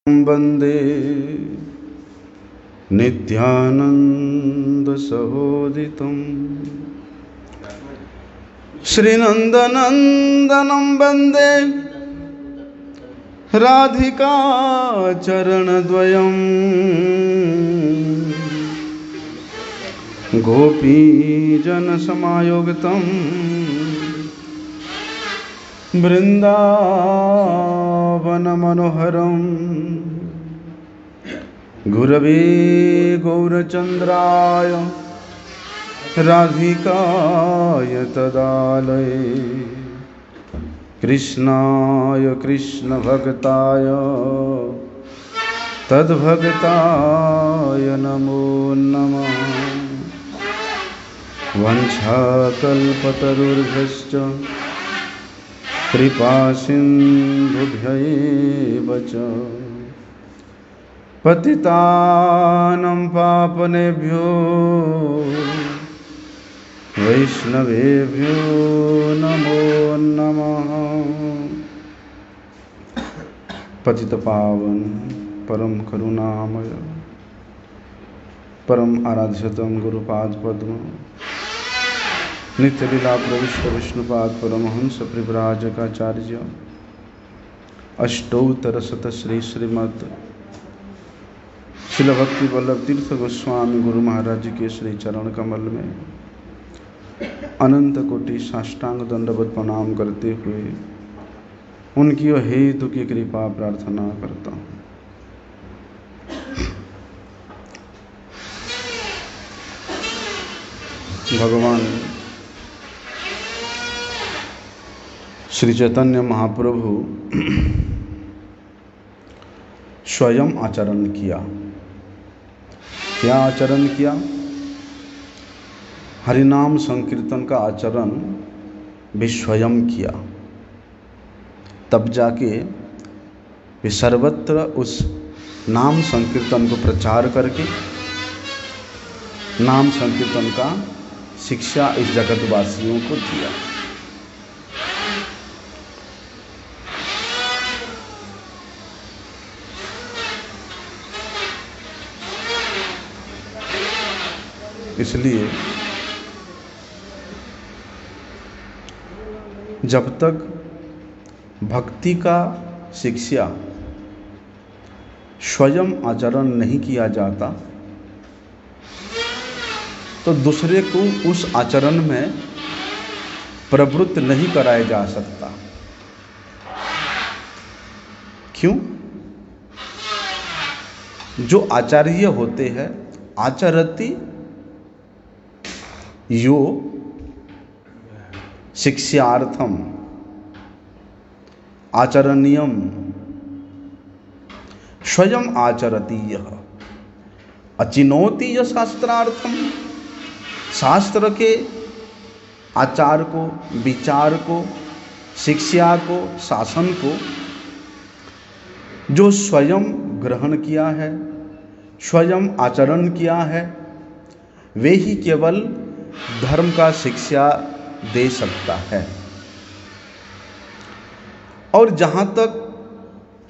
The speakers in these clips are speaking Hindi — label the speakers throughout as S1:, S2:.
S1: वंदे नित्यानन्दसहोदितं श्रीनन्दनन्दनं वन्दे राधिका चरणद्वयं गोपीजनसमायुक्तं वृन्दावनमनोहरं गुरवे गौरचन्द्राय राधिकाय तदालये कृष्णाय कृष्णभक्ताय तद्भक्ताय नमो नमः। वंशाकल्पतरुर्भ्यश्च कृपासिन्धुभ्यैव च पतितानं पावनेभ्यो वैष्णवेभ्यो नमो नमः। पतित पावन परम करुणामय परम आराध्यतम गुरुपाद पद्म नित्य लीला प्रविष्ट विष्णुपाद परमहंस परिव्राजकाचार्य अष्टोत्तर शत श्री श्रीमद शिल भक्ति वल्लभ तीर्थ गोस्वामी गुरु महाराज जी के श्री चरण कमल में अनंत कोटि साष्टांग दंडवत प्रणाम करते हुए उनकी हेतु की कृपा प्रार्थना करता हूँ। भगवान श्री चैतन्य महाप्रभु स्वयं आचरण किया। क्या आचरण किया? हरिनाम संकीर्तन का आचरण भी स्वयं किया। तब जाके वे सर्वत्र उस नाम संकीर्तन को प्रचार करके नाम संकीर्तन का शिक्षा इस जगतवासियों को दिया। इसलिए जब तक भक्ति का शिक्षा स्वयं आचरण नहीं किया जाता तो दूसरे को उस आचरण में प्रवृत्त नहीं कराया जा सकता। क्यों? जो आचार्य होते हैं आचरति यो शिक्षार्थम आचरणीयम स्वयं आचरति यह अचिनोति यह शास्त्रार्थम। शास्त्र के आचार को, विचार को, शिक्षा को, शासन को जो स्वयं ग्रहण किया है, स्वयं आचरण किया है, वे ही केवल धर्म का शिक्षा दे सकता है। और जहाँ तक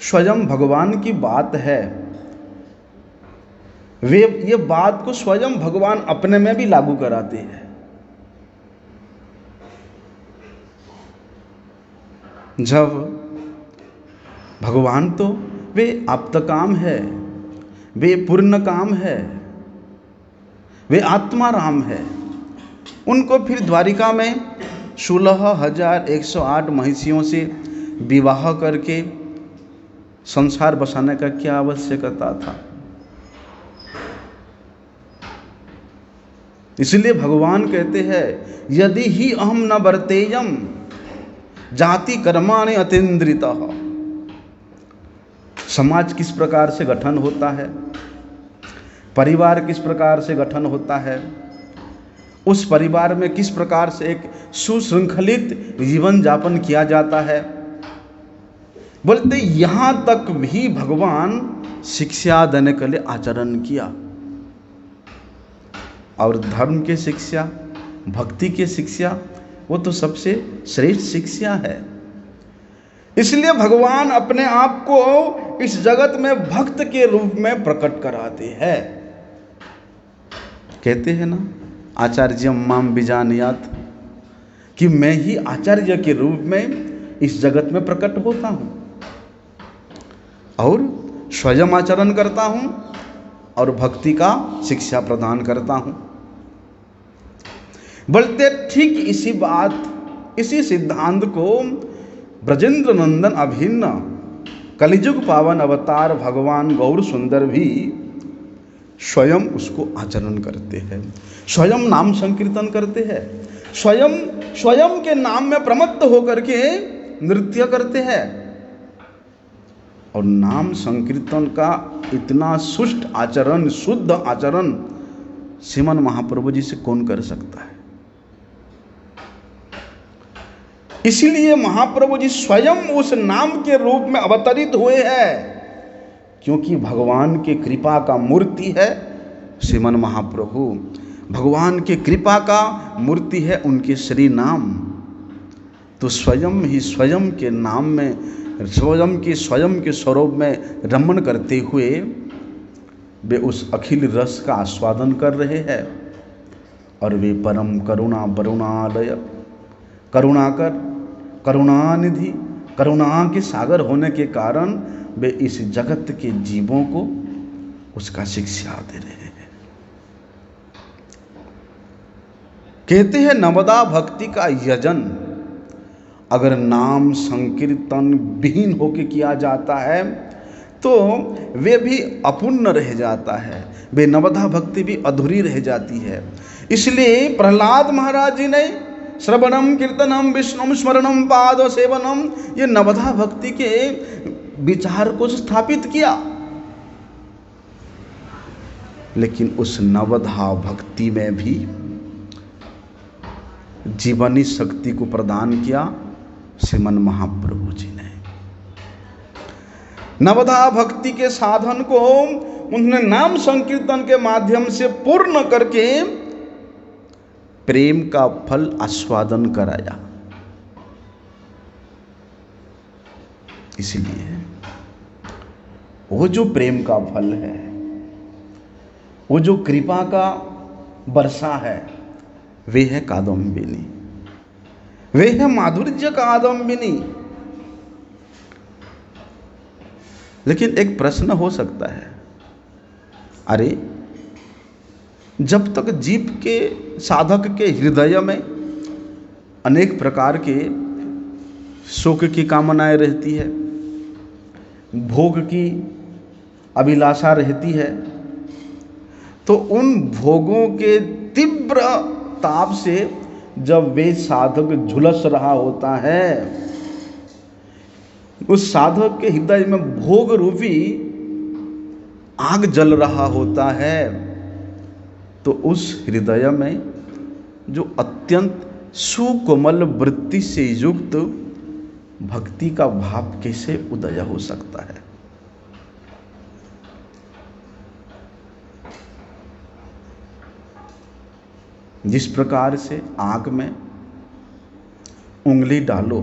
S1: स्वयं भगवान की बात है, वे ये बात को स्वयं भगवान अपने में भी लागू कराते हैं। जब भगवान तो वे आप्तकाम है, वे पूर्ण काम है, वे आत्मा राम है। उनको फिर द्वारिका में 16,108 महिषियों से विवाह करके संसार बसाने का क्या आवश्यकता था? इसलिए भगवान कहते हैं यदि ही अहम न वर्तेयम जाति कर्माणि अतीन्द्रितः। समाज किस प्रकार से गठन होता है, परिवार किस प्रकार से गठन होता है, उस परिवार में किस प्रकार से एक सुशृंखलित जीवन यापन किया जाता है, बोलते यहाँ तक भी भगवान शिक्षा देने के लिए आचरण किया। और धर्म की शिक्षा, भक्ति की शिक्षा वो तो सबसे श्रेष्ठ शिक्षा है। इसलिए भगवान अपने आप को इस जगत में भक्त के रूप में प्रकट कराते हैं। कहते हैं ना, आचार्य माम विजानयात, कि मैं ही आचार्य के रूप में इस जगत में प्रकट होता हूं और स्वयं आचरण करता हूं और भक्ति का शिक्षा प्रदान करता हूं। बोलते ठीक इसी सिद्धांत को ब्रजेंद्र नंदन अभिन्न कलिजुग पावन अवतार भगवान गौर सुंदर भी स्वयं उसको आचरण करते हैं, स्वयं नाम संकीर्तन करते हैं, स्वयं के नाम में प्रमत्त होकर के नृत्य करते हैं। और नाम संकीर्तन का इतना सुष्ट आचरण, शुद्ध आचरण श्रीमन महाप्रभु जी से कौन कर सकता है? इसीलिए महाप्रभु जी स्वयं उस नाम के रूप में अवतरित हुए हैं, क्योंकि भगवान के कृपा का मूर्ति है श्रीमन महाप्रभु, भगवान के कृपा का मूर्ति है उनके श्री नाम। तो स्वयं के नाम में, स्वयं के स्वरूप में रमण करते हुए वे उस अखिल रस का आस्वादन कर रहे हैं। और वे परम करुणा वरुणालय, करुणाकर, करुणानिधि, करुणा के सागर होने के कारण वे इस जगत के जीवों को उसका शिक्षा दे रहे हैं। कहते हैं नवदा भक्ति का यजन अगर नाम संकीर्तन विहीन होके किया जाता है तो वे भी अपूर्ण रह जाता है, वे नवदा भक्ति भी अधूरी रह जाती है। इसलिए प्रहलाद महाराज जी ने श्रवणम कीर्तनम विष्णु स्मरणम पाद सेवनम, ये नवधा भक्ति के विचार को स्थापित किया। लेकिन उस नवधा भक्ति में भी जीवनी शक्ति को प्रदान किया श्रीमन महाप्रभु जी ने। नवधा भक्ति के साधन को उन्होंने नाम संकीर्तन के माध्यम से पूर्ण करके प्रेम का फल आस्वादन कराया। इसलिए वो जो प्रेम का फल है, वो जो कृपा का वर्षा है, वे है कादम्बिनी, वे है माधुर्य कादम्बिनी। लेकिन एक प्रश्न हो सकता है, अरे जब तक जीव के साधक के हृदय में अनेक प्रकार के सुख की कामनाएं रहती है, भोग की अभिलाषा रहती है, तो उन भोगों के तीव्र ताप से जब वे साधक झुलस रहा होता है, उस साधक के हृदय में भोग रूपी आग जल रहा होता है, तो उस हृदय में जो अत्यंत सुकोमल वृत्ति से युक्त भक्ति का भाव कैसे उदय हो सकता है? जिस प्रकार से आग में उंगली डालो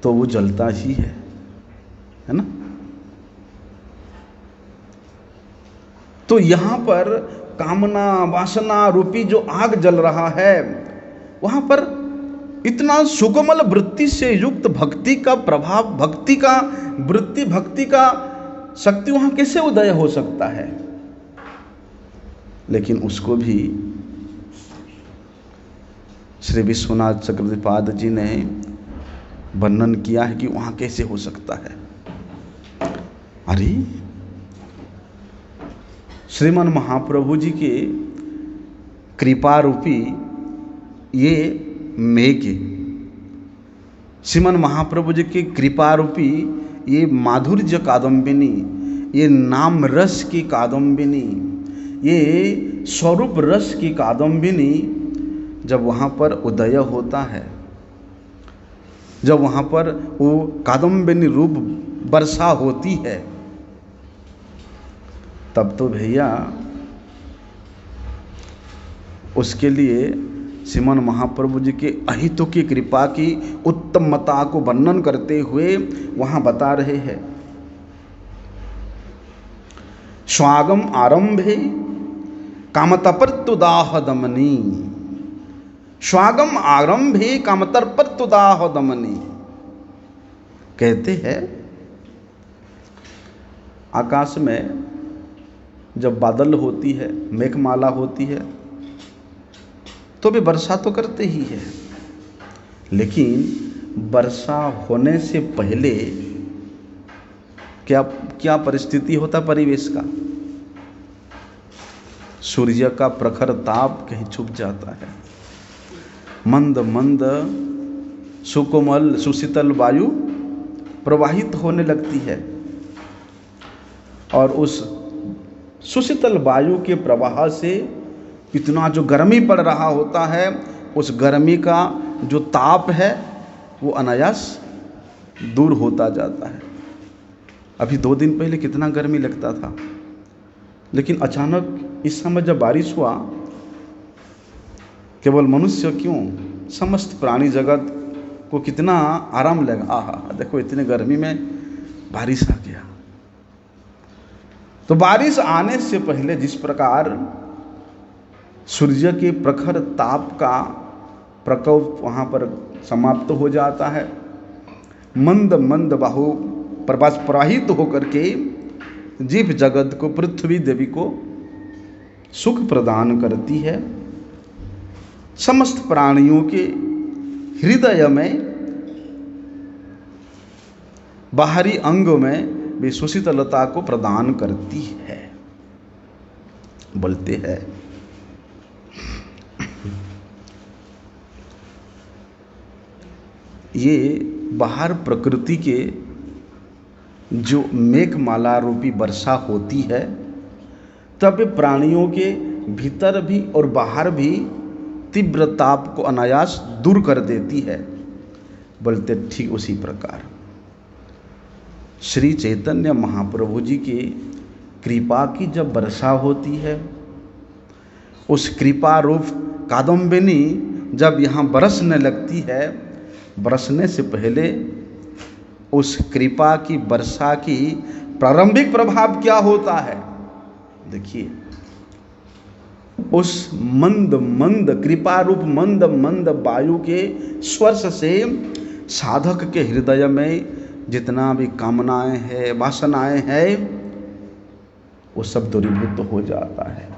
S1: तो वो जलता ही है ना? तो यहां पर कामना वासना रूपी जो आग जल रहा है, वहां पर इतना सुकोमल वृत्ति से युक्त भक्ति का प्रभाव, भक्ति का वृत्ति, भक्ति का शक्ति वहां कैसे उदय हो सकता है? लेकिन उसको भी श्री विश्वनाथ चक्रवर्तीपाद जी ने वर्णन किया है कि वहां कैसे हो सकता है। अरे श्रीमन महाप्रभु जी के कृपा रूपी ये मेघ, श्रीमन महाप्रभु जी की कृपा रूपी ये माधुर्य कादम्बिनी, ये नाम रस की कादम्बिनी, ये स्वरूप रस की कादम्बिनी जब वहाँ पर उदय होता है, जब वहाँ पर वो कादम्बिनी रूप वर्षा होती है, तब तो भैया उसके लिए श्रीमन महाप्रभु जी के अहितों की कृपा की उत्तमता को वर्णन करते हुए वहां बता रहे हैं। स्वागम आरंभे कामतपर्तुदाह दमनी, स्वागम आरंभे कामतपर्तुदाह दमनी। कहते हैं आकाश में जब बादल होती है, मेघमाला होती है, तो भी वर्षा तो करते ही है, लेकिन वर्षा होने से पहले क्या क्या परिस्थिति होता परिवेश का? सूर्य का प्रखर ताप कहीं छुप जाता है, मंद मंद सुकोमल सुशीतल वायु प्रवाहित होने लगती है, और उस सुशीतल वायु के प्रवाह से इतना जो गर्मी पड़ रहा होता है, उस गर्मी का जो ताप है वो अनायास दूर होता जाता है। अभी 2 दिन पहले कितना गर्मी लगता था, लेकिन अचानक इस समय जब बारिश हुआ, केवल मनुष्य क्यों, समस्त प्राणी जगत को कितना आराम लगा। आहा, देखो इतने गर्मी में बारिश आ गया। तो बारिश आने से पहले जिस प्रकार सूर्य के प्रखर ताप का प्रकोप वहाँ पर समाप्त हो जाता है, मंद मंद बाहु प्रवाहित होकर के जीव जगत को, पृथ्वी देवी को सुख प्रदान करती है, समस्त प्राणियों के हृदय में, बाहरी अंग में भी सुशीतलता को प्रदान करती है। बोलते हैं ये बाहर प्रकृति के जो मेघमाला रूपी वर्षा होती है, तब प्राणियों के भीतर भी और बाहर भी तीव्र ताप को अनायास दूर कर देती है। बोलते ठीक उसी प्रकार श्री चैतन्य महाप्रभु जी की कृपा की जब वर्षा होती है, उस कृपा रूप कादम्बिनी जब यहाँ बरसने लगती है, बरसने से पहले उस कृपा की वर्षा की प्रारंभिक प्रभाव क्या होता है? देखिए, उस मंद मंद कृपा रूप मंद मंद वायु के स्पर्श से साधक के हृदय में जितना भी कामनाएं हैं, वासनाएं हैं, वो सब दूरीभूत हो जाता है।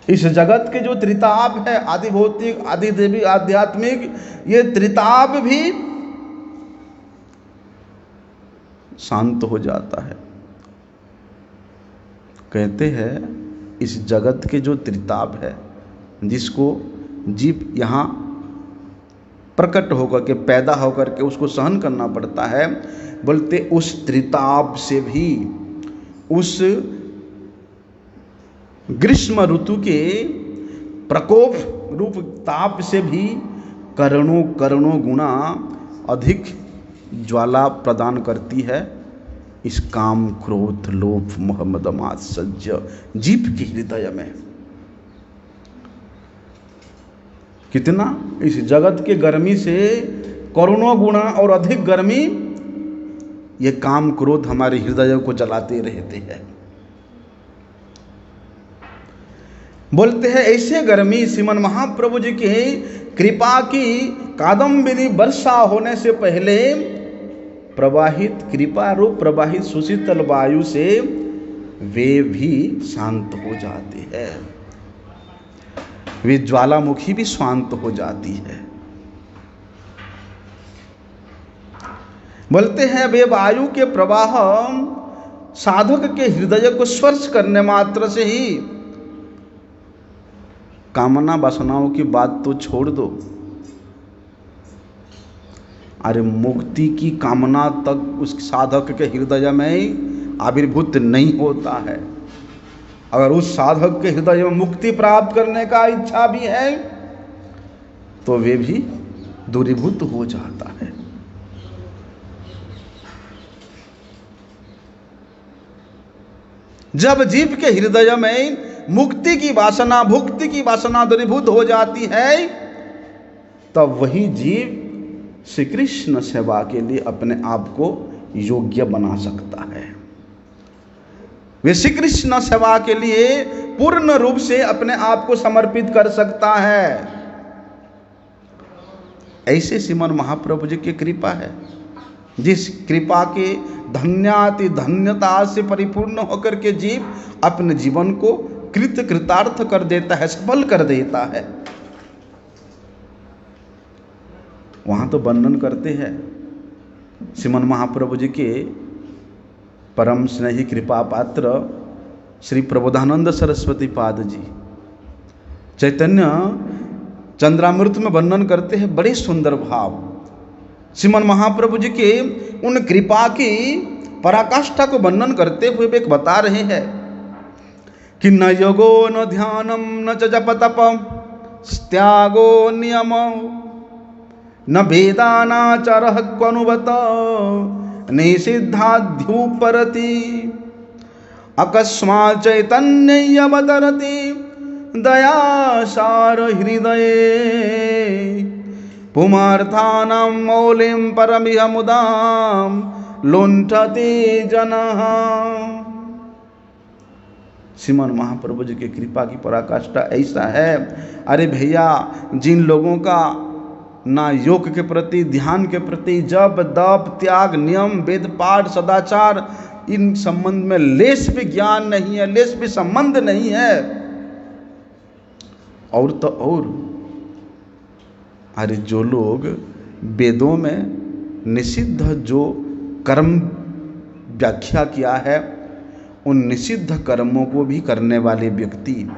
S1: इस जगत के जो त्रिताप है, आदि भौतिक, आदि देवी, आध्यात्मिक, ये त्रिताप भी शांत हो जाता है। कहते हैं इस जगत के जो त्रिताप है, जिसको जीव यहाँ प्रकट होकर के, पैदा होकर के उसको सहन करना पड़ता है, बोलते उस त्रिताप से भी, उस ग्रीष्म ऋतु के प्रकोप रूप ताप से भी करोड़ों करोड़ों गुना अधिक ज्वाला प्रदान करती है इस काम क्रोध लोभ मोह मद मात्सर्य जीव के हृदय में। कितना इस जगत के गर्मी से करोड़ों गुना और अधिक गर्मी ये काम क्रोध हमारे हृदय को जलाते रहते हैं। बोलते हैं ऐसे गर्मी श्रीमन महाप्रभु जी की कृपा की कादम्बिनी वर्षा होने से पहले प्रवाहित कृपा रूप प्रवाहित सुशीतल वायु से वे भी शांत हो जाते हैं, वे ज्वालामुखी भी शांत हो जाती है। बोलते हैं वे वायु के प्रवाह साधक के हृदय को स्पर्श करने मात्र से ही, कामना वासनाओं की बात तो छोड़ दो, अरे मुक्ति की कामना तक उस साधक के हृदय में आविर्भूत नहीं होता है। अगर उस साधक के हृदय में मुक्ति प्राप्त करने का इच्छा भी है तो वे भी दूरीभूत हो जाता है। जब जीव के हृदय में मुक्ति की वासना, भुक्ति की वासना दूरीभूत हो जाती है, तब वही जीव श्री कृष्ण सेवा के लिए अपने आप को योग्य बना सकता है। वे श्री कृष्ण सेवा के लिए पूर्ण रूप से अपने आप को समर्पित कर सकता है। ऐसे श्रीमन महाप्रभु जी की कृपा है, जिस कृपा के धन्याति धन्यता से परिपूर्ण होकर के जीव अपने जीवन को कृतार्थ कर देता है, सफल कर देता है। वहाँ तो वर्णन करते हैं श्रीमन महाप्रभु जी के परम स्नेही कृपा पात्र श्री प्रबोधानंद सरस्वती पाद जी चैतन्य चंद्रामृत में वर्णन करते हैं, बड़े सुंदर भाव। श्रीमन महाप्रभु जी के उन कृपा की पराकाष्ठा को वर्णन करते हुए वे बता रहे हैं कि न योगो न ध्यानम न च जप तप त्यागो नियम न वेदानाचारः क्वनुवत निषिद्धाध्युपरति अकस्मात् चैतन्यमवतरति दयासार हृदये पुमार्थानां मौलिं परमिह मुदां लुण्ठते जनः। श्रीमन महाप्रभु जी की कृपा की पराकाष्ठा ऐसा है, अरे भैया, जिन लोगों का ना योग के प्रति, ध्यान के प्रति, जप तप त्याग नियम वेद पाठ सदाचार, इन संबंध में लेश भी ज्ञान नहीं है, लेश भी संबंध नहीं है, और तो और अरे जो लोग वेदों में निषिद्ध जो कर्म व्याख्या किया है, उन निषिद्ध कर्मों को भी करने वाले व्यक्ति,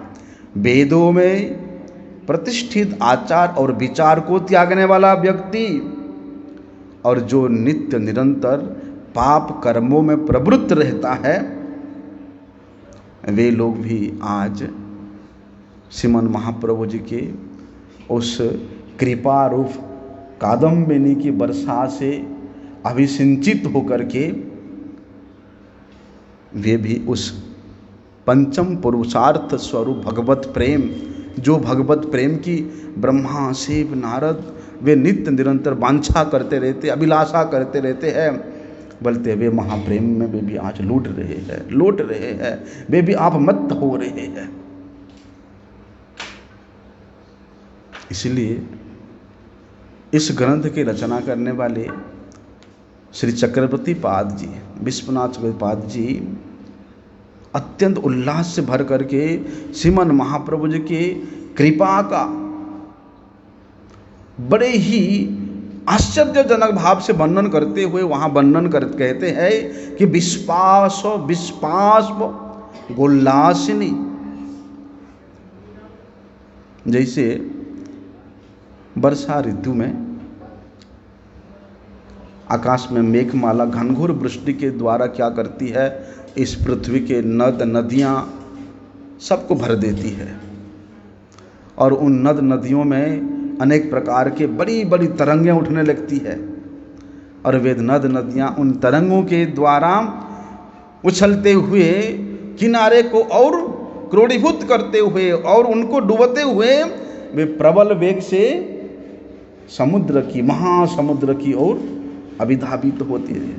S1: वेदों में प्रतिष्ठित आचार और विचार को त्यागने वाला व्यक्ति, और जो नित्य निरंतर पाप कर्मों में प्रवृत्त रहता है, वे लोग भी आज श्रीमन महाप्रभु जी के उस कृपा रूप कादम्बिनी की वर्षा से अभिसिंचित होकर के वे भी उस पंचम पुरुषार्थ स्वरूप भगवत प्रेम, जो भगवत प्रेम की ब्रह्मा शिव नारद वे नित्य निरंतर वांछा करते रहते, अभिलाषा करते रहते हैं, बोलते वे महाप्रेम में वे भी आज लौट रहे हैं, वे भी आप मत्त हो रहे हैं। इसलिए इस ग्रंथ की रचना करने वाले श्री चक्रवर्ती पाद जी, विश्वनाथ चक्रवर्ती पाद जी अत्यंत उल्लास से भर करके श्रीमन महाप्रभु जी की कृपा का बड़े ही आश्चर्यजनक भाव से वर्णन करते हुए वहाँ कहते हैं कि विश्वास गोल्लासिनी, जैसे वर्षा ऋतु में आकाश में मेघमाला घनघोर वृष्टि के द्वारा क्या करती है, इस पृथ्वी के नद नदियाँ सबको भर देती है, और उन नद नदियों में अनेक प्रकार के बड़ी बड़ी तरंगें उठने लगती है, और वे नद नदियाँ उन तरंगों के द्वारा उछलते हुए किनारे को और क्रोड़ीभूत करते हुए और उनको डुबोते हुए वे प्रबल वेग से समुद्र की, महासमुद्र की ओर अभिधावित होती है।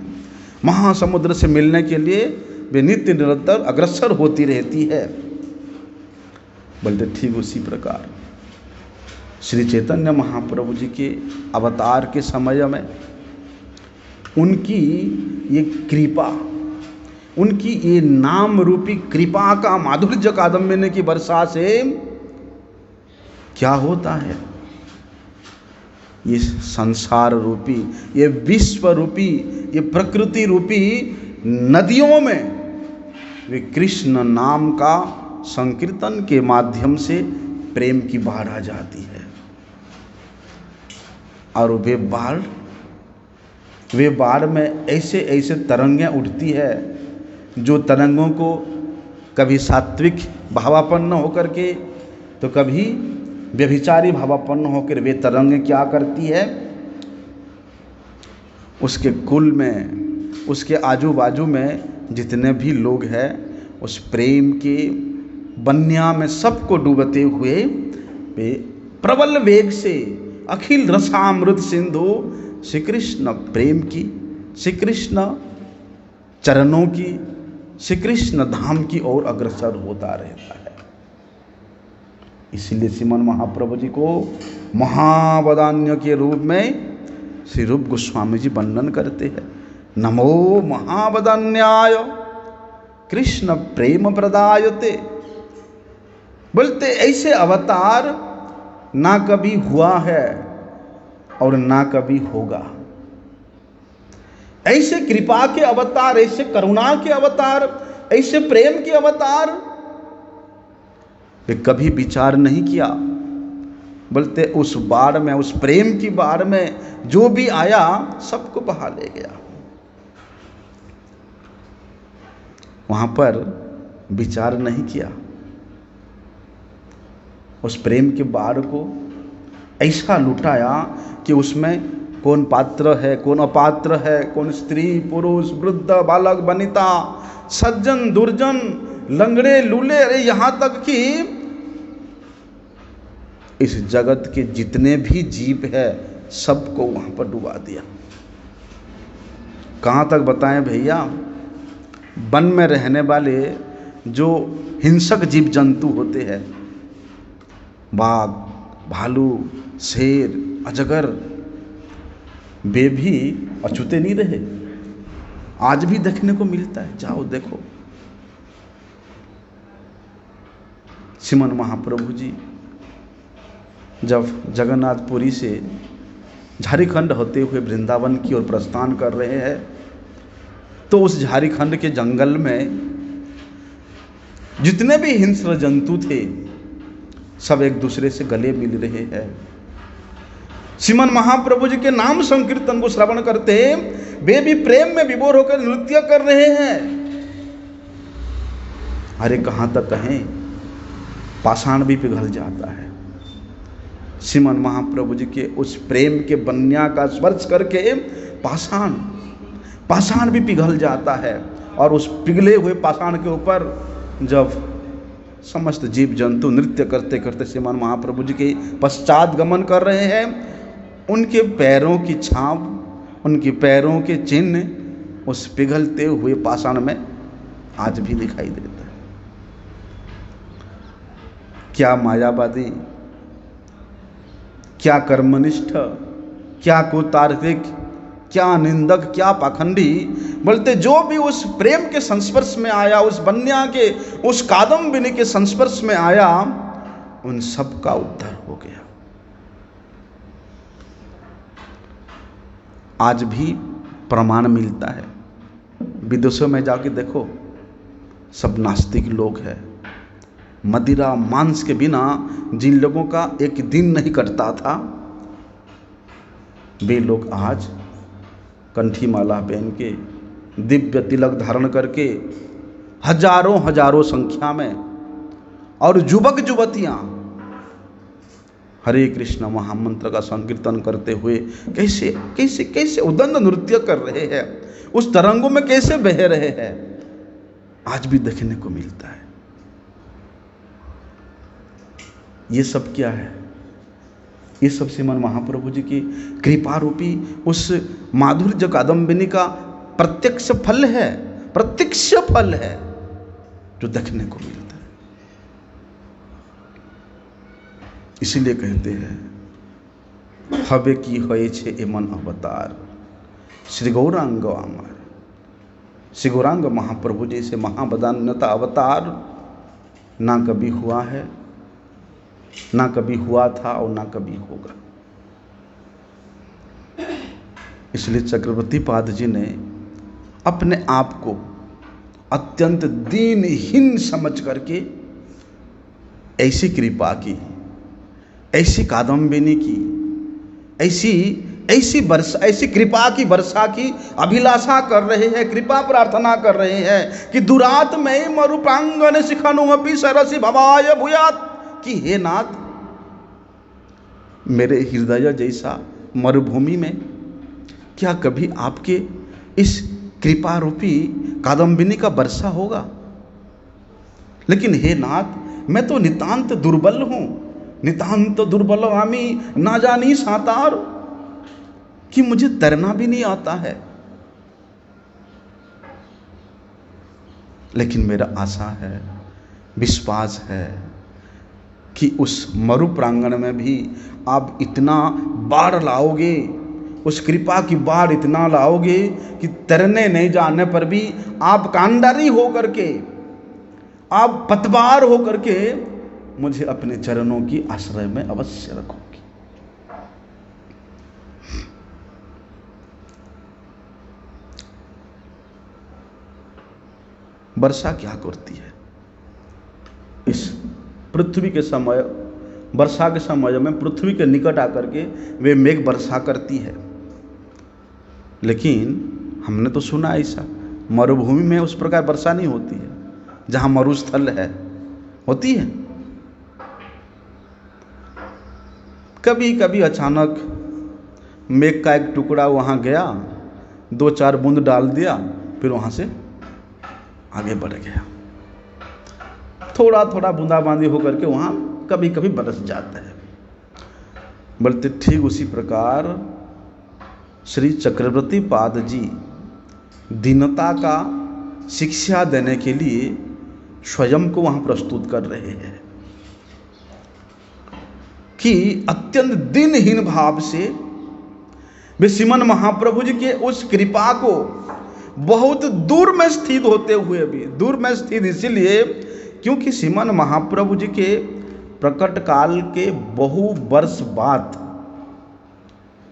S1: महासमुद्र से मिलने के लिए वे नित्य निरंतर अग्रसर होती रहती है। बोलते ठीक उसी प्रकार श्री चैतन्य महाप्रभु जी के अवतार के समय में उनकी ये कृपा, उनकी ये नाम रूपी कृपा का माधुर्य कादम्बिनी की वर्षा से क्या होता है, ये संसार रूपी, ये विश्व रूपी, ये प्रकृति रूपी नदियों में वे कृष्ण नाम का संकीर्तन के माध्यम से प्रेम की बाढ़ आ जाती है, और वे बाढ़ में ऐसे ऐसे तरंगें उठती है, जो तरंगों को कभी सात्विक भावापन्न होकर के तो कभी व्यभिचारी भावापन्न होकर वे तरंगें क्या करती है, उसके कुल में, उसके आजू बाजू में जितने भी लोग हैं, उस प्रेम के बन्या में सबको डूबते हुए वे प्रबल वेग से अखिल रसामृत सिंधु श्री कृष्ण प्रेम की, श्री कृष्ण चरणों की, श्री कृष्ण धाम की ओर अग्रसर होता रहता है। इसीलिए श्रीमन महाप्रभु जी को महावदान्य के रूप में श्री रूप गोस्वामी जी वर्णन करते हैं। नमो महावदान्याय कृष्ण प्रेम प्रदायते। बोलते ऐसे अवतार ना कभी हुआ है और ना कभी होगा। ऐसे कृपा के अवतार, ऐसे करुणा के अवतार, ऐसे प्रेम के अवतार वे कभी विचार नहीं किया। बोलते उस बाढ़ में, उस प्रेम की बाढ़ में जो भी आया सबको बहा ले गया। वहां पर विचार नहीं किया। उस प्रेम के बाढ़ को ऐसा लुटाया कि उसमें कौन पात्र है, कौन अपात्र है, कौन स्त्री पुरुष, वृद्ध बालक वनिता, सज्जन दुर्जन, लंगड़े लूले, अरे यहां तक कि इस जगत के जितने भी जीव है सबको वहां पर डुबा दिया। कहां तक बताएं भैया, वन में रहने वाले जो हिंसक जीव जंतु होते हैं, बाघ, भालू, शेर, अजगर, वे भी अछूते नहीं रहे। आज भी देखने को मिलता है, जाओ देखो। श्रीमन महाप्रभु जी जब जगन्नाथपुरी से झारखंड होते हुए वृंदावन की ओर प्रस्थान कर रहे हैं, तो उस झारखंड के जंगल में जितने भी हिंस्र जंतु थे सब एक दूसरे से गले मिल रहे हैं। श्रीमन महाप्रभु जी के नाम संकीर्तन को श्रवण करते वे भी प्रेम में विभोर होकर नृत्य कर रहे हैं। अरे कहां तक कहें, पाषाण भी पिघल जाता है। श्रीमन महाप्रभु जी के उस प्रेम के बन्या का स्पर्श करके पाषाण भी पिघल जाता है। और उस पिघले हुए पाषाण के ऊपर जब समस्त जीव जंतु नृत्य करते करते श्रीमान महाप्रभु जी के पश्चात गमन कर रहे हैं, उनके पैरों की छाप, उनके पैरों के चिन्ह उस पिघलते हुए पाषाण में आज भी दिखाई देता है। क्या मायावादी, क्या कर्मनिष्ठ, क्या कुतार्किक, क्या निंदक, क्या पाखंडी, बोलते जो भी उस प्रेम के संस्पर्श में आया, उस बन्या के, उस कादम्बिनी के संस्पर्श में आया, उन सब का उद्धार हो गया। आज भी प्रमाण मिलता है, विदेशों में जाके देखो, सब नास्तिक लोग हैं। मदिरा मांस के बिना जिन लोगों का एक दिन नहीं कटता था, वे लोग आज कंठी माला पहन के, दिव्य तिलक धारण करके, हजारों हजारों संख्या में, और युवक युवतियां हरे कृष्ण महामंत्र का संकीर्तन करते हुए कैसे कैसे कैसे उदंड नृत्य कर रहे हैं, उस तरंगों में कैसे बह रहे हैं, आज भी देखने को मिलता है। ये सब क्या है? ये सब श्रीमन महाप्रभु जी की कृपा रूपी उस माधुर्य कादम्बिनी का प्रत्यक्ष फल है, प्रत्यक्ष फल है जो देखने को मिलता है। इसीलिए कहते हैं हवे की होए छे एमन अवतार श्री गौरांग अमर। श्री गौरांग महाप्रभु जी से महावदान्यता अवतार ना कभी हुआ है, ना कभी हुआ था और ना कभी होगा। इसलिए चक्रवर्ती पाद जी ने अपने आप को अत्यंत दीनहीन समझ करके ऐसी कृपा की, ऐसी कादम्बिनी की, ऐसी कृपा की वर्षा की अभिलाषा कर रहे हैं, कृपा प्रार्थना कर रहे हैं कि दुरात में मरुप्रांगण शिखनुमपि सरसि भवाय भूयात्, कि हे नाथ, मेरे हृदय जैसा मरुभूमि में क्या कभी आपके इस कृपा रूपी कादम्बिनी का वर्षा होगा? लेकिन हे नाथ, मैं तो नितांत दुर्बल हूँ, नितांत दुर्बल आमी ना जानी सातार, कि मुझे तैरना भी नहीं आता है। लेकिन मेरा आशा है, विश्वास है कि उस मरु प्रांगण में भी आप इतना बाढ़ लाओगे, उस कृपा की बाढ़ इतना लाओगे कि तैरने नहीं जाने पर भी आप कांडारी होकर के, आप पतवार होकर के मुझे अपने चरणों की आश्रय में अवश्य रखोगे। वर्षा क्या करती है? इस पृथ्वी के समय, वर्षा के समय में पृथ्वी के निकट आकर के वे मेघ वर्षा करती है। लेकिन हमने तो सुना ऐसा, मरुभूमि में उस प्रकार वर्षा नहीं होती है, जहां मरुस्थल है होती है। कभी कभी अचानक मेघ का एक टुकड़ा वहां गया, 2-4 बूंद डाल दिया, फिर वहां से आगे बढ़ गया, थोड़ा थोड़ा बूंदाबांदी होकर के वहां कभी कभी बरस जाता है। बोलते ठीक उसी प्रकार श्री चक्रवर्ती पाद जी दीनता का शिक्षा देने के लिए स्वयं को वहां प्रस्तुत कर रहे हैं कि अत्यंत दीनहीन भाव से वे श्रीमन महाप्रभु जी के उस कृपा को बहुत दूर में स्थित होते हुए भी, दूर में स्थित इसीलिए क्योंकि श्रीमन महाप्रभु जी के प्रकट काल के बहु वर्ष बाद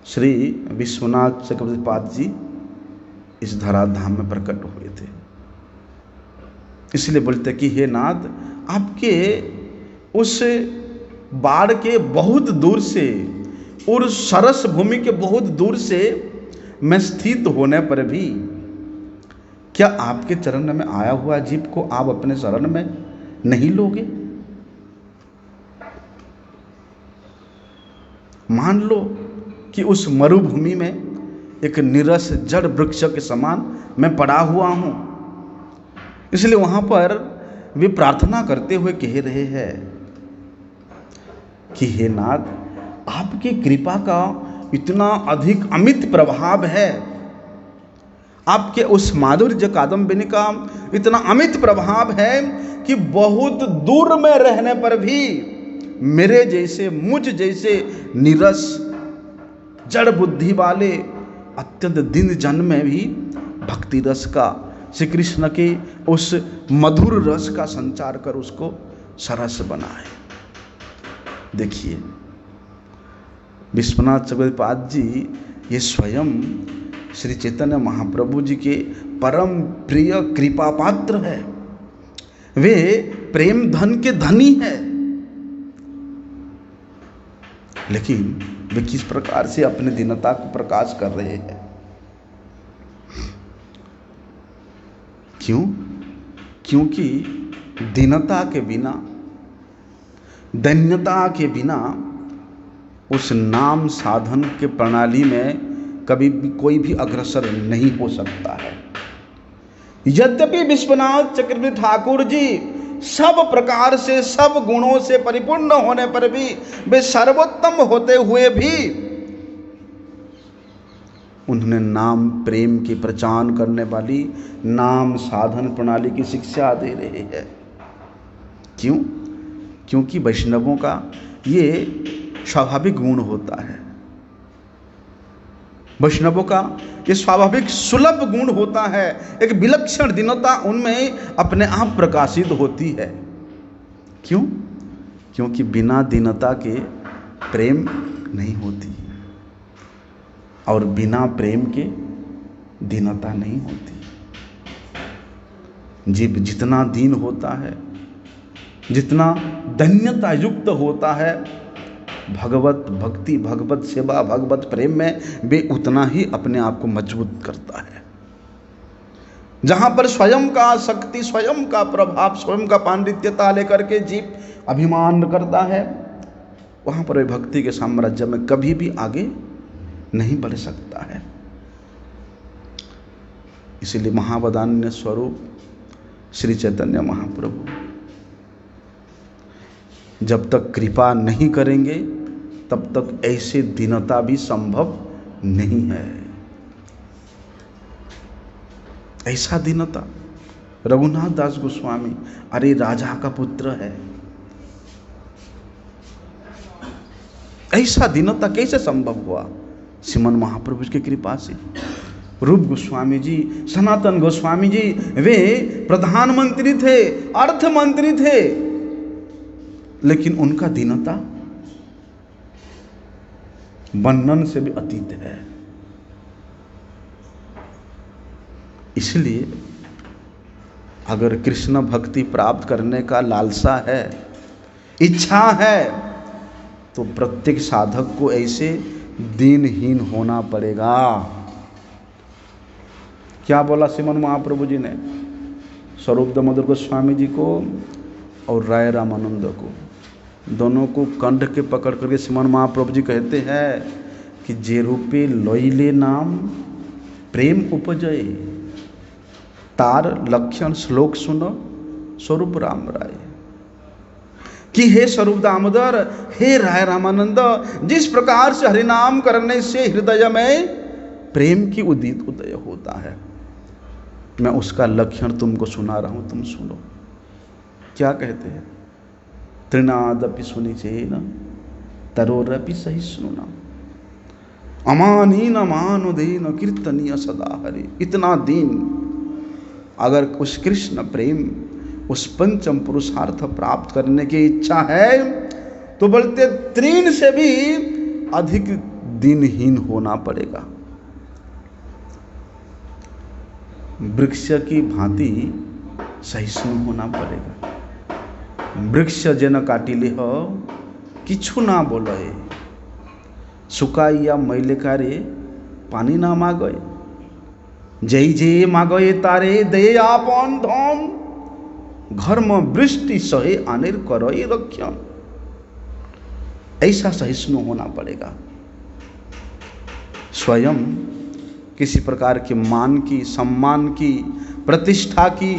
S1: श्री विश्वनाथ चक्रवर्ती पाद जी इस धराधाम में प्रकट हुए थे। इसलिए बोलते कि हे नाथ, आपके उस बाढ़ के बहुत दूर से और सरस भूमि के बहुत दूर से मैं स्थित होने पर भी क्या आपके चरण में आया हुआ जीव को आप अपने शरण में नहीं लोगे? मान लो कि उस मरुभूमि में एक निरस जड़ वृक्ष के समान मैं पड़ा हुआ हूं। इसलिए वहां पर वे प्रार्थना करते हुए कह रहे हैं कि हे नाथ, आपकी कृपा का इतना अधिक अमित प्रभाव है, आपके उस माधुर्य कादम्बिनी का इतना अमित प्रभाव है कि बहुत दूर में रहने पर भी मेरे जैसे, मुझ जैसे निरस जड़ बुद्धि वाले अत्यंत दीन जन में भी भक्ति रस का, श्री कृष्ण के उस मधुर रस का संचार कर उसको सरस बनाए। देखिए विश्वनाथ चक्रवर्ती पाद जी ये स्वयं श्री चैतन्य महाप्रभु जी के परम प्रिय कृपा पात्र है, वे प्रेम धन के धनी है। लेकिन वे किस प्रकार से अपने दीनता को प्रकाश कर रहे हैं? क्यों? क्योंकि दीनता के बिना, दैन्यता के बिना उस नाम साधन के प्रणाली में कभी भी कोई भी अग्रसर नहीं हो सकता है। यद्यपि विश्वनाथ चक्रवर्ती ठाकुर जी सब प्रकार से, सब गुणों से परिपूर्ण होने पर भी, वे सर्वोत्तम होते हुए भी उन्होंने नाम प्रेम की प्रचार करने वाली नाम साधन प्रणाली की शिक्षा दे रहे हैं। क्यों? क्योंकि वैष्णवों का ये स्वाभाविक गुण होता है, वैष्णवों का ये स्वाभाविक सुलभ गुण होता है, एक विलक्षण दीनता उनमें अपने आप प्रकाशित होती है। क्यों? क्योंकि बिना दीनता के प्रेम नहीं होती और बिना प्रेम के दीनता नहीं होती। जीव जितना दीन होता है, जितना धन्यता युक्त होता है भगवत भक्ति, भगवत सेवा, भगवत प्रेम में, वे उतना ही अपने आप को मजबूत करता है। जहां पर स्वयं का शक्ति, स्वयं का प्रभाव, स्वयं का पांडित्यता लेकर के जीव अभिमान करता है, वहां पर वे भक्ति के साम्राज्य में कभी भी आगे नहीं बढ़ सकता है। इसीलिए महावदान्य स्वरूप श्री चैतन्य महाप्रभु जब तक कृपा नहीं करेंगे तब तक ऐसे दीनता भी संभव नहीं है। ऐसा दीनता, रघुनाथ दास गोस्वामी, अरे राजा का पुत्र है, ऐसा दीनता कैसे संभव हुआ? श्रीमन महाप्रभु की कृपा से। रूप गोस्वामी जी, सनातन गोस्वामी जी, वे प्रधानमंत्री थे, अर्थ मंत्री थे, लेकिन उनका दीनता वर्णन से भी अतीत है। इसलिए अगर कृष्ण भक्ति प्राप्त करने का लालसा है, इच्छा है, तो प्रत्येक साधक को ऐसे दीनहीन होना पड़ेगा। क्या बोला श्रीमन महाप्रभु जी ने स्वरूप दामोदर गोस्वामी जी को और राय रामानंद को, दोनों को कंठ के पकड़ करके श्रीमन महाप्रभु जी कहते हैं कि जे रूपे लइले नाम प्रेम उपजय, तार लक्षण श्लोक सुनो स्वरूप राम राय। कि हे स्वरूप दामोदर, हे राय रामानंद, जिस प्रकार से हरिनाम करने से हृदय में प्रेम की उदित उदय होता है, मैं उसका लक्षण तुमको सुना रहा हूं, तुम सुनो। क्या कहते हैं? त्रिनादपि सुनिचेन तरोरपि सहिष्णुना अमानीन मानुदेन कीर्तनीय सदा हरि। इतना दीन, अगर उस कृष्ण प्रेम, उस पंचम पुरुषार्थ प्राप्त करने की इच्छा है तो बोलते तृण से भी अधिक दीनहीन होना पड़ेगा। वृक्ष की भांति सहिष्णु होना पड़ेगा। वृक्ष जेन काटिले हो किछु ना बोले, सुकाइया मैले कारे पानी ना मागय, जय जे मागय तारे दे आपन धन, घर में वृष्टि सहे आनेर करई रक्षण। ऐसा सहिष्णु होना पड़ेगा। स्वयं किसी प्रकार के मान की, सम्मान की, प्रतिष्ठा की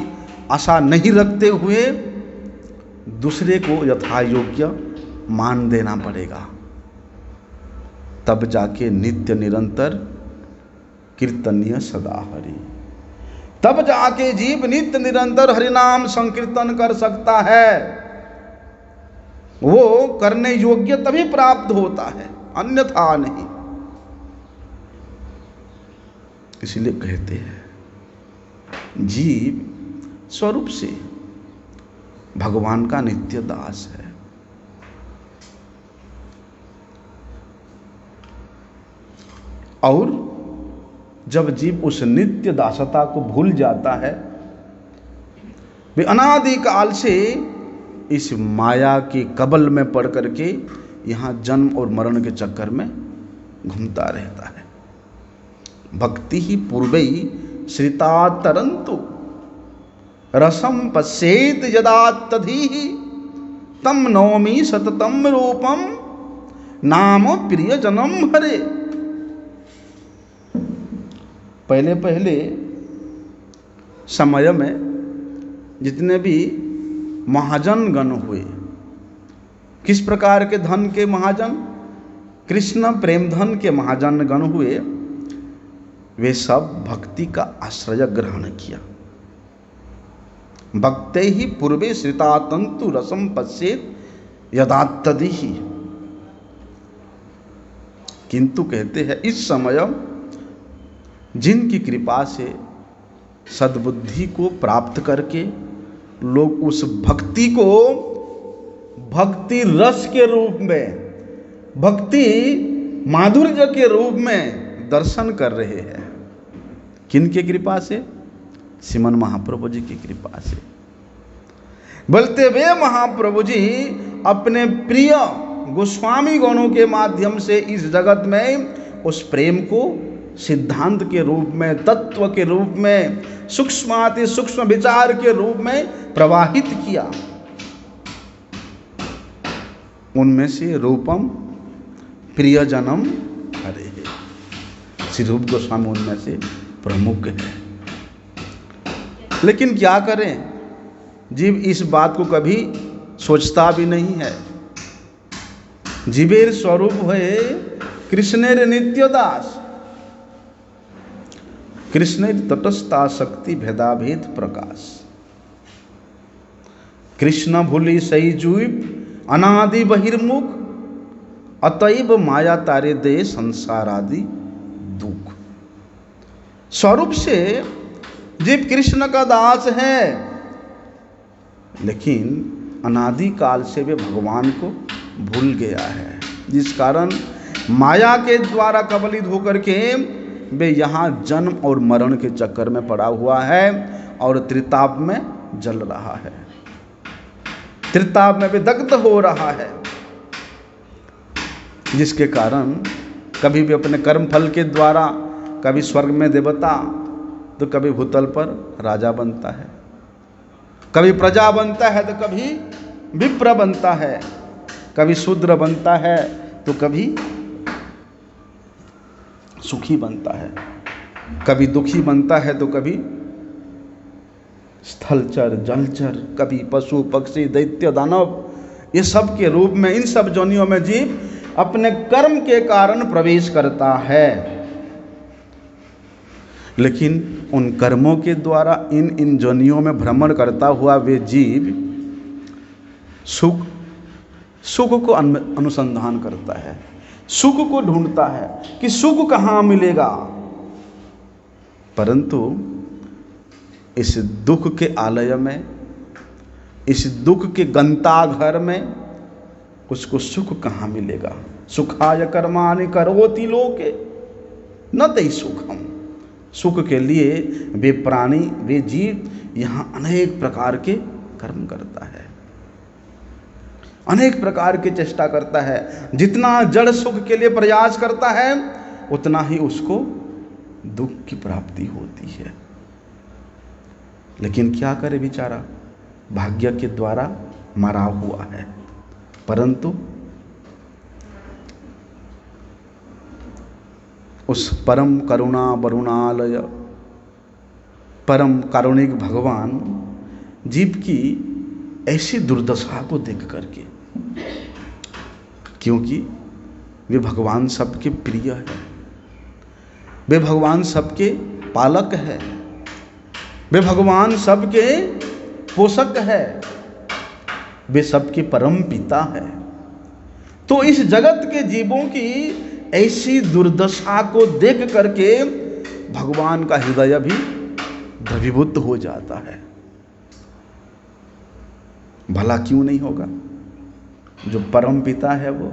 S1: आशा नहीं रखते हुए दूसरे को यथा योग्य मान देना पड़ेगा। तब जाके नित्य निरंतर कीर्तनीय सदा हरि, तब जाके जीव नित्य निरंतर हरिनाम संकीर्तन कर सकता है। वो करने योग्य तभी प्राप्त होता है, अन्यथा नहीं। इसलिए कहते हैं जीव स्वरूप से भगवान का नित्य दास है। और जब जीव उस नित्य दासता को भूल जाता है, वे अनादि काल से इस माया के कबल में पड़ करके यहाँ जन्म और मरण के चक्कर में घूमता रहता है। भक्ति ही पूर्वै श्रिता तरंतु रसम पश्येत यदा तधीहि तम नौमि सततम रूपम नाम प्रिय जनम हरे। पहले पहले समय में जितने भी महाजन गण हुए, किस प्रकार के धन के महाजन? कृष्ण प्रेम धन के महाजन गण हुए, वे सब भक्ति का आश्रय ग्रहण किया। भक्ते ही पूर्वे श्रिता तंतु रसम पश्येत यदात्तदिहि। किंतु कहते हैं इस समय जिनकी कृपा से सद्बुद्धि को प्राप्त करके लोग उस भक्ति को भक्ति रस के रूप में, भक्ति माधुर्य के रूप में दर्शन कर रहे हैं। किनके कृपा से? श्रीमन महाप्रभु जी की कृपा से। बोलते वे महाप्रभु जी अपने प्रिय गोस्वामी गणों के माध्यम से इस जगत में उस प्रेम को सिद्धांत के रूप में, तत्व के रूप में, सूक्ष्माति सूक्ष्म विचार के रूप में प्रवाहित किया। उनमें से रूपम प्रियजनम हरे, श्री रूप गोस्वामी उनमें से प्रमुख है। लेकिन क्या करें, जीव इस बात को कभी सोचता भी नहीं है। जीवेर स्वरूप है कृष्णेर नित्य दास। कृष्णेर तटस्था शक्ति भेदाभेद प्रकाश। कृष्ण भूलि सही जूप अनादि बहिर्मुख, अतएव माया तारे दे संसार आदि दुख। स्वरूप से जीव कृष्ण का दास है, लेकिन अनादि काल से वे भगवान को भूल गया है, जिस कारण माया के द्वारा कबलित होकर के वे यहाँ जन्म और मरण के चक्कर में पड़ा हुआ है और त्रिताप में जल रहा है, त्रिताप में वे दग्ध हो रहा है, जिसके कारण कभी भी अपने कर्म फल के द्वारा कभी स्वर्ग में देवता तो कभी भूतल पर राजा बनता है, कभी प्रजा बनता है तो कभी विप्र बनता है, कभी शूद्र बनता है तो कभी सुखी बनता है, कभी दुखी बनता है तो कभी स्थलचर जलचर, कभी पशु पक्षी दैत्य दानव, ये सब के रूप में इन सब जोनियों में जीव अपने कर्म के कारण प्रवेश करता है। लेकिन उन कर्मों के द्वारा इन जोनियों में भ्रमण करता हुआ वे जीव सुख को अनुसंधान करता है, सुख को ढूंढता है कि सुख कहाँ मिलेगा, परंतु इस दुख के आलय में, इस दुख के गंताघर में उसको सुख कहाँ मिलेगा। सुखाय कर्माणि करोति लोके न तै सुखम। सुख के लिए वे प्राणी, वे जीव यहाँ अनेक प्रकार के कर्म करता है, अनेक प्रकार की चेष्टा करता है। जितना जड़ सुख के लिए प्रयास करता है उतना ही उसको दुख की प्राप्ति होती है। लेकिन क्या करे बेचारा, भाग्य के द्वारा मरा हुआ है, परंतु उस परम करुणा वरुणालय, परम कारुणिक भगवान जीव की ऐसी दुर्दशा को देख करके, क्योंकि वे भगवान सबके प्रिय है, वे भगवान सबके पालक है, वे भगवान सबके पोषक है, वे सबके परम पिता है। तो इस जगत के जीवों की ऐसी दुर्दशा को देख करके भगवान का हृदय भी द्रवीभूत हो जाता है। भला क्यों नहीं होगा? जो परम पिता है वो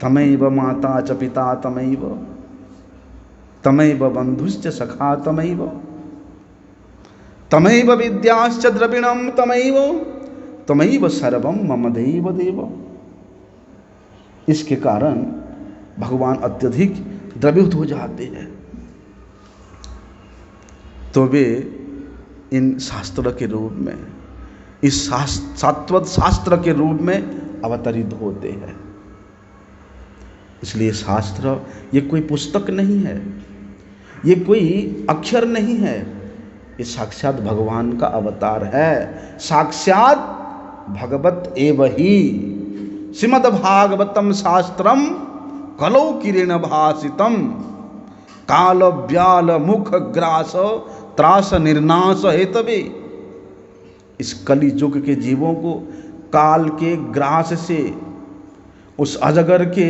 S1: तमैव माता च पिता तमैव, तमैव बंधुश्च सखा तमैव, तमैव विद्याश्च द्रविणम तमैव, तमैव सर्वम मम देव देव। इसके कारण भगवान अत्यधिक द्रवीभूत हो जाते हैं, तो वे इन शास्त्र के रूप में, इस सात्वत शास्त्र के रूप में अवतरित होते हैं। इसलिए शास्त्र ये कोई पुस्तक नहीं है, ये कोई अक्षर नहीं है, ये साक्षात भगवान का अवतार है। साक्षात भगवत एव ही श्रीमद् भागवतम शास्त्रम कलौ किरेण भासितम, काल व्याल मुख ग्रास त्रास निर्नाश हेतवे। इस कलि युग के जीवों को काल के ग्रास से, उस अजगर के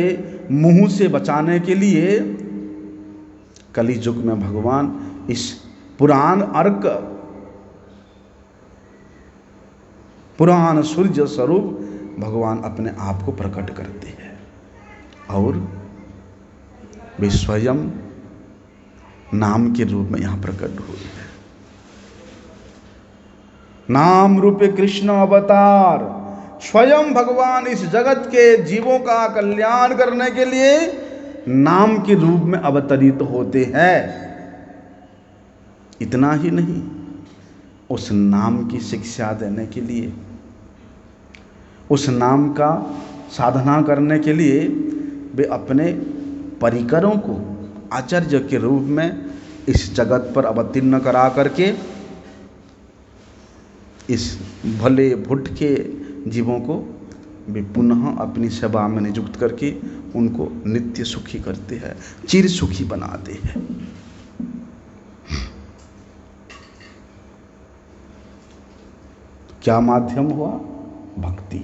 S1: मुंह से बचाने के लिए कलि युग में भगवान इस पुराण अर्क, पुराण सूर्य स्वरूप भगवान अपने आप को प्रकट करते हैं और वे स्वयं नाम के रूप में यहाँ प्रकट हुए हैं। नाम रूपे कृष्ण अवतार, स्वयं भगवान इस जगत के जीवों का कल्याण करने के लिए नाम के रूप में अवतरित होते हैं। इतना ही नहीं, उस नाम की शिक्षा देने के लिए, उस नाम का साधना करने के लिए वे अपने परिकरों को आचार्य के रूप में इस जगत पर अवतीर्ण करा करके इस भले भुट के जीवों को वे पुनः अपनी सेवा में नियुक्त करके उनको नित्य सुखी करते हैं, चिर सुखी बनाते हैं। क्या माध्यम हुआ? भक्ति।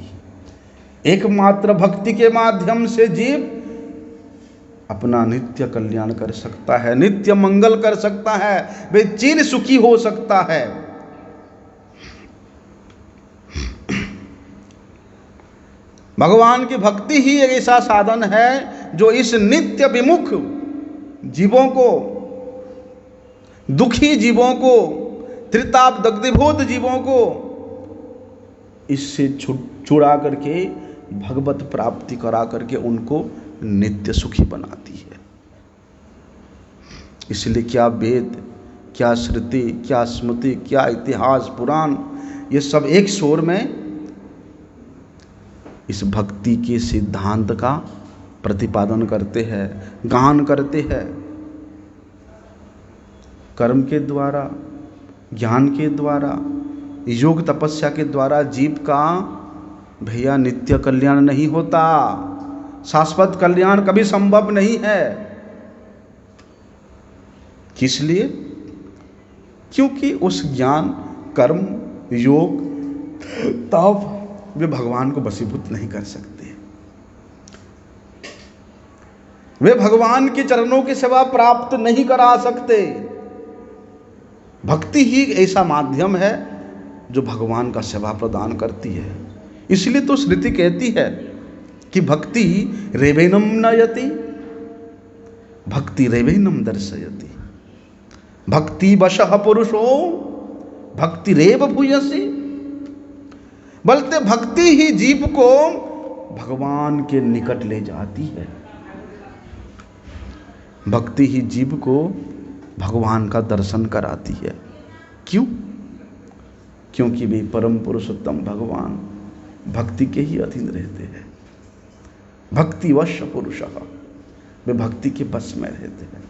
S1: एकमात्र भक्ति के माध्यम से जीव अपना नित्य कल्याण कर सकता है, नित्य मंगल कर सकता है, वे चिर सुखी हो सकता है। भगवान की भक्ति ही एक ऐसा साधन है जो इस नित्य विमुख जीवों को, दुखी जीवों को, त्रिताप दग्धीभूत जीवों को इससे छुड़ा करके भगवत प्राप्ति करा करके उनको नित्य सुखी बनाती है। इसलिए क्या वेद, क्या श्रुति, क्या स्मृति, क्या इतिहास, पुराण, ये सब एक शोर में इस भक्ति के सिद्धांत का प्रतिपादन करते हैं, गान करते हैं। कर्म के द्वारा, ज्ञान के द्वारा, योग तपस्या के द्वारा जीव का भैया नित्य कल्याण नहीं होता, शाश्वत कल्याण कभी संभव नहीं है। किस लिए? क्योंकि उस ज्ञान, कर्म, योग, तप वे भगवान को वशीभूत नहीं कर सकते। वे भगवान के चरणों की सेवा प्राप्त नहीं करा सकते। भक्ति ही ऐसा माध्यम है जो भगवान का सेवा प्रदान करती है। इसलिए तो स्मृति कहती है कि भक्ति रेवेनम नयति, भक्ति रेवेनम दर्शयति, भक्ति वशः पुरुषो भक्ति रेव भूयसी। बल्कि भक्ति ही जीव को भगवान के निकट ले जाती है। भक्ति ही जीव को भगवान का दर्शन कराती है। क्यों? क्योंकि वे परम पुरुषोत्तम भगवान भक्ति के ही अधीन रहते हैं। भक्ति वश पुरुषः, वे भक्ति के बस में रहते हैं।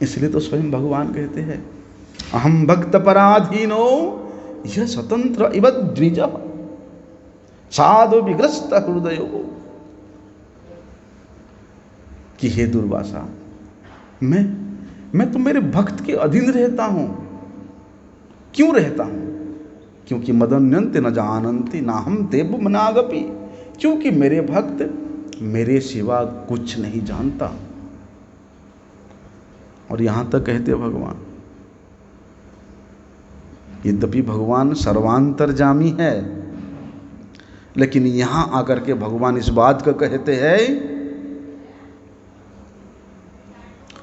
S1: इसलिए तो स्वयं भगवान कहते हैं अहम भक्त पराधीनो यह स्वतंत्र इव द्विजः साधु विग्रस्त हृदयो, कि हे दुर्वासा, मैं तो मेरे भक्त के अधीन रहता हूं। क्यों रहता हूं? क्योंकि मदन्यन्ते न जानन्ति नाहं देव मनागपि, क्योंकि मेरे भक्त मेरे सिवा कुछ नहीं जानता। और यहां तक कहते भगवान, यद्यपि भगवान सर्वांतर्यामी है, लेकिन यहां आकर के भगवान इस बात को कहते हैं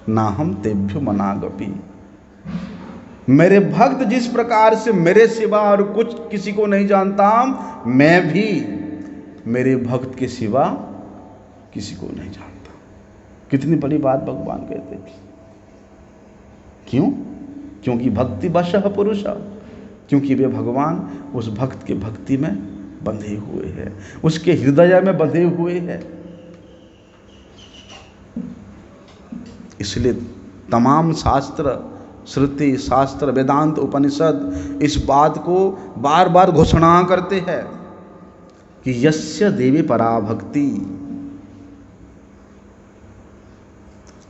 S1: ना हम तेभ्यो मनागपि, मेरे भक्त जिस प्रकार से मेरे सिवा और कुछ किसी को नहीं जानता, मैं भी मेरे भक्त के सिवा किसी को नहीं जानता। कितनी बड़ी बात भगवान कहते हैं। क्यों? क्योंकि भक्ति वशः पुरुष, क्योंकि वे भगवान उस भक्त के भक्ति में बंधे हुए हैं, उसके हृदय में बंधे हुए हैं। इसलिए तमाम शास्त्र, श्रुति, शास्त्र, वेदांत, उपनिषद इस बात को बार बार घोषणा करते हैं कि यस्य देवी पराभक्ति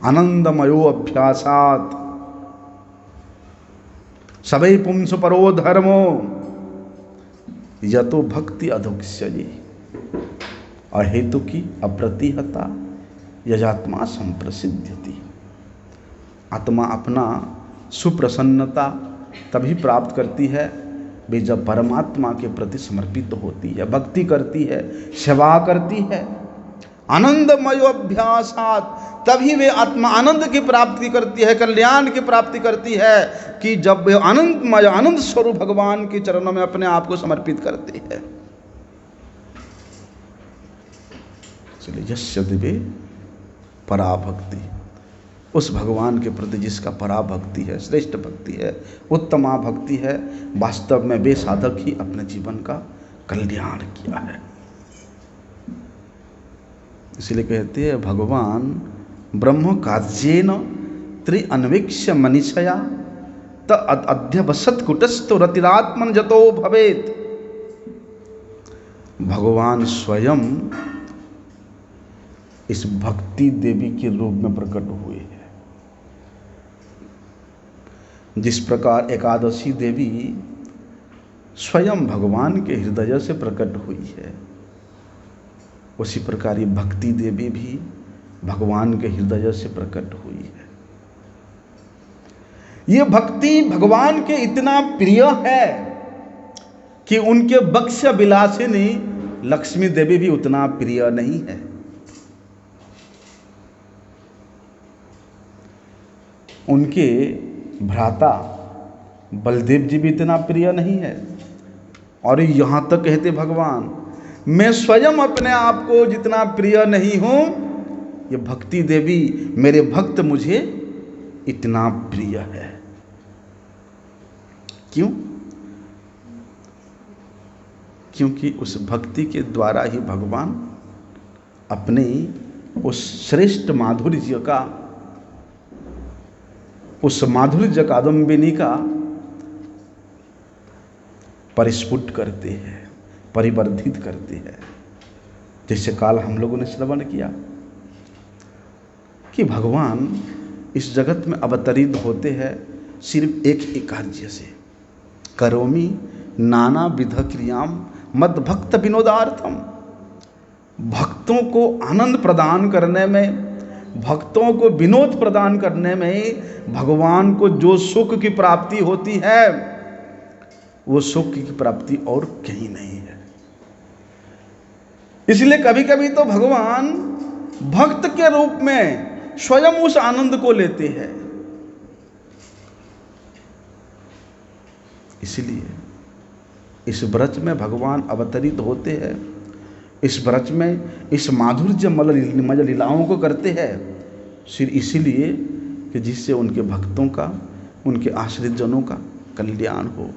S1: आनंदमयो अभ्यासात सवै पुंसु परो धर्मो यतो भक्ति अधोक्ष्यति अहेतुकी अप्रतिहता यजात्मा संप्रसिद्ध्यति। आत्मा अपना सुप्रसन्नता तभी प्राप्त करती है वे जब परमात्मा के प्रति समर्पित होती है, भक्ति करती है, सेवा करती है। आनंदमय अभ्यासात, तभी वे आत्मा आनंद की प्राप्ति करती है, कल्याण की प्राप्ति करती है, कि जब वे आनंदमय, आनंद स्वरूप भगवान के चरणों में अपने आप को समर्पित करती है। इसलिए यस्य दिवे पराभक्ति, उस भगवान के प्रति जिसका पराभक्ति है, श्रेष्ठ भक्ति है, उत्तमा भक्ति है, वास्तव में वे साधक ही अपने जीवन का कल्याण किया है। इसलिए कहते हैं भगवान ब्रह्म कार्येन त्रिअन्वीक्ष्य मनीषया अध्यवसत कुटस्थो रतिरात्मन जतो भवेत। भगवान स्वयं इस भक्ति देवी के रूप में प्रकट हुए हैं। जिस प्रकार एकादशी देवी स्वयं भगवान के हृदय से प्रकट हुई है, उसी प्रकार ये भक्ति देवी भी भगवान के हृदय से प्रकट हुई है। ये भक्ति भगवान के इतना प्रिय है कि उनके वक्ष विलासिनी लक्ष्मी देवी भी उतना प्रिय नहीं है। उनके भ्राता बलदेव जी भी इतना प्रिय नहीं है। और यहां तक कहते भगवान, मैं स्वयं अपने आप को जितना प्रिय नहीं हूं, ये भक्ति देवी मेरे भक्त मुझे इतना प्रिय है। क्यों? क्योंकि उस भक्ति के द्वारा ही भगवान अपने उस श्रेष्ठ माधुर्य का, उस माधुर्य कादम्बिनी का परिस्फुट करते हैं, परिवर्धित करते हैं। जैसे काल हम लोगों ने श्रवण किया कि भगवान इस जगत में अवतरित होते हैं सिर्फ एक कार्य से, करोमि नाना विध क्रियाम मद भक्त विनोदार्थम। भक्तों को आनंद प्रदान करने में, भक्तों को विनोद प्रदान करने में भगवान को जो सुख की प्राप्ति होती है, वो सुख की प्राप्ति और कहीं नहीं है। इसलिए कभी कभी तो भगवान भक्त के रूप में स्वयं उस आनंद को लेते हैं। इसलिए इस ब्रज में भगवान अवतरित होते हैं, इस ब्रज में इस माधुर्य मल लीलाओं को करते हैं सिर्फ इसीलिए कि जिससे उनके भक्तों का, उनके आश्रित जनों का कल्याण हो,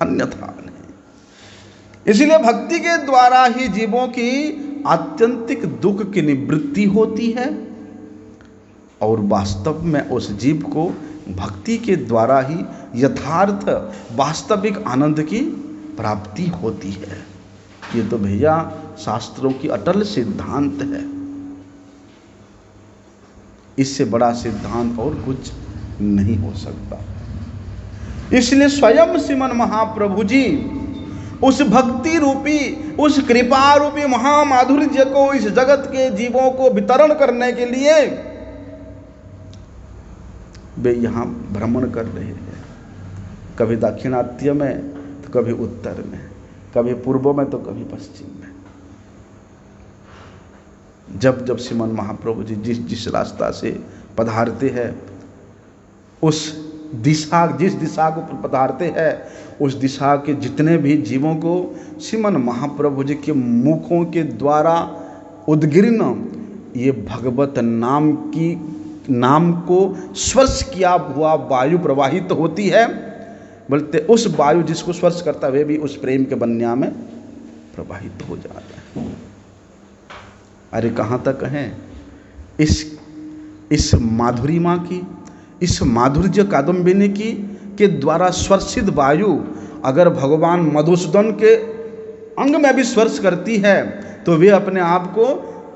S1: अन्यथा नहीं। इसलिए भक्ति के द्वारा ही जीवों की आत्यंतिक दुख की निवृत्ति होती है और वास्तव में उस जीव को भक्ति के द्वारा ही यथार्थ वास्तविक आनंद की प्राप्ति होती है। ये तो भैया शास्त्रों की अटल सिद्धांत है। इससे बड़ा सिद्धांत और कुछ नहीं हो सकता। इसलिए स्वयं श्रीमन महाप्रभु जी उस भक्ति रूपी, उस कृपा रूपी महामाधुर्य को इस जगत के जीवों को वितरण करने के लिए वे यहाँ भ्रमण कर रहे हैं। कभी दाक्षिणात्य में तो कभी उत्तर में, कभी पूर्व में तो कभी पश्चिम में। जब जब श्रीमन महाप्रभु जी जिस जिस रास्ता से पधारते हैं, उस दिशा, जिस दिशा को पधारते हैं, उस दिशा के जितने भी जीवों को श्रीमन महाप्रभु जी के मुखों के द्वारा उद्गीर्ण ये भगवत नाम को स्पर्श किया हुआ वायु प्रवाहित होती है। बोलते उस वायु जिसको स्पर्श करता है वे भी उस प्रेम के बन्या में प्रवाहित हो जाता है। अरे कहाँ तक है इस माधुरिमा की, इस माधुर्य कादम्बिनी की के द्वारा स्पर्शित वायु अगर भगवान मधुसूदन के अंग में भी स्पर्श करती है तो वे अपने आप को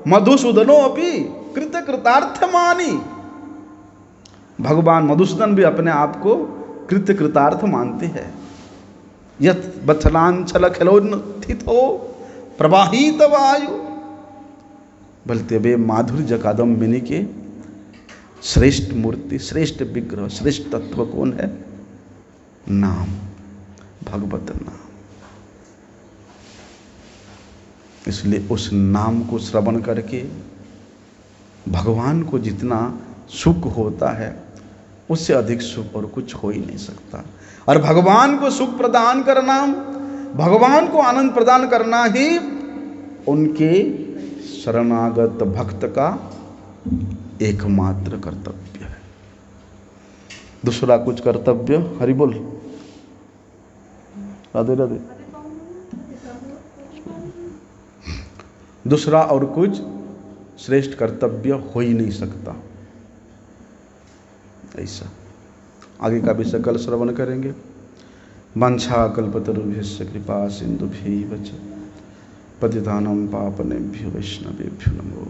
S1: मधुसूदनो अपि कृतार्थ मानी। भगवान मधुसूदन भी अपने आप को कृतार्थ मानते हैं। यत बत्सलांचल खिलोन्थितो प्रवाहित वायु। बोलते वे माधुर्य कादम्बिनी के श्रेष्ठ मूर्ति, श्रेष्ठ विग्रह, श्रेष्ठ तत्व कौन है? नाम, भगवत नाम। इसलिए उस नाम को श्रवण करके भगवान को जितना सुख होता है उससे अधिक सुख और कुछ हो ही नहीं सकता। और भगवान को सुख प्रदान करना, भगवान को आनंद प्रदान करना ही उनके शरणागत भक्त का एकमात्र कर्तव्य है। दूसरा कुछ कर्तव्य, हरि बोल, राधे राधे, दूसरा और कुछ श्रेष्ठ कर्तव्य हो ही नहीं सकता। ऐसा आगे का विषय कल श्रवण करेंगे। वाञ्छाकल्पतरुभ्यश्च कृपा सिन्धुभ्यैव च पतितानां पावनेभ्यो वैष्णवेभ्यो नमो।